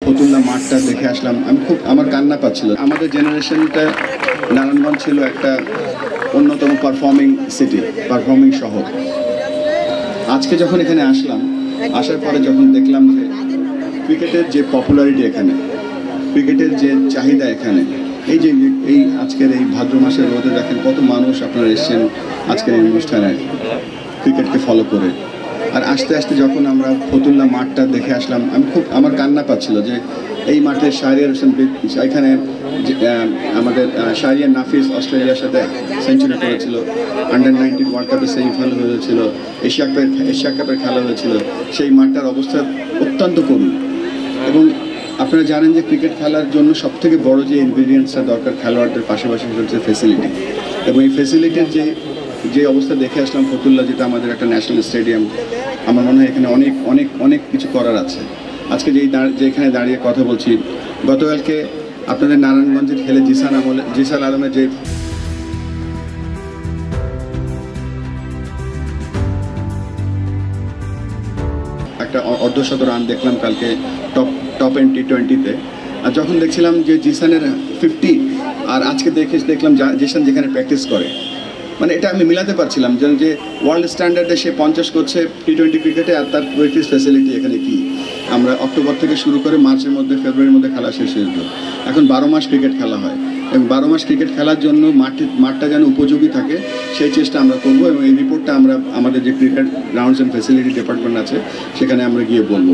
ফতুল্লা মাঠটা দেখে আসলাম, আমি খুব আমার কান্না পাচ্ছিল। আমাদের জেনারেশনটা নারায়ণগঞ্জ ছিল একটা অন্যতম পারফর্মিং সিটি, পারফর্মিং শহর। আজকে যখন এখানে আসলাম, আসার পরে যখন দেখলাম যে ক্রিকেটের যে পপুলারিটি এখানে, ক্রিকেটের যে চাহিদা এখানে, এই আজকের এই ভাদ্র মাসের রোদে দেখেন কত মানুষ আপনারা এসছেন আজকের এই অনুষ্ঠানে ক্রিকেটকে ফলো করে। আর আস্তে আস্তে যখন আমরা ফতুল্লা মাঠটা দেখে আসলাম, আমি খুব আমার কান্না পাচ্ছিল যে এই মাঠে শাহরিয়ার হোসেন, এখানে আমাদের শাহরিয়ার নাফিস অস্ট্রেলিয়ার সাথে সেঞ্চুরি করেছিল, আন্ডার-19 ওয়ার্ল্ড কাপের সেমিফাইনাল হয়েছিল, এশিয়া কাপের খেলা হয়েছিল। সেই মাঠটার অবস্থা অত্যন্ত করুণ। এবং আপনারা জানেন যে ক্রিকেট খেলার জন্য সবথেকে বড় যে ইনগ্রিডিয়েন্টসটা দরকার খেলোয়াড়দের পাশাপাশি হচ্ছে ফেসিলিটি। এবং এই ফেসিলিটির যে অবস্থা দেখে আসলাম ফতুল্লা, যেটা আমাদের একটা ন্যাশনাল স্টেডিয়াম, আমার মনে হয় এখানে অনেক অনেক অনেক কিছু করার আছে। আজকে যেখানে দাঁড়িয়ে কথা বলছি, গতকালকে আপনাদের নারায়ণগঞ্জের খেলে জিসান আলমের যে একটা অর্ধশত রান দেখলাম কালকে টপ এন্ড T20-তে। আর যখন দেখছিলাম যে জিসানের 50, আর আজকে দেখলাম জিসান যেখানে প্র্যাকটিস করে, মানে এটা আমি মিলাতে পারছিলাম যে ওয়ার্ল্ড স্ট্যান্ডার্ডে সে 50 করছে T20 ক্রিকেটে, আর তার প্র্যাকটিস ফ্যাসিলিটি এখানে কি। আমরা অক্টোবর থেকে শুরু করে ফেব্রুয়ারির মধ্যে খেলা শেষ হয়ে যেত। এখন 12 মাস ক্রিকেট খেলা হয়, এবং 12 মাস ক্রিকেট খেলার জন্য মাঠটা যেন উপযোগী থাকে সেই চেষ্টা আমরা করবো। এবং এই রিপোর্টটা আমরা আমাদের যে cricket grounds and facility department আছে সেখানে আমরা গিয়ে বলবো।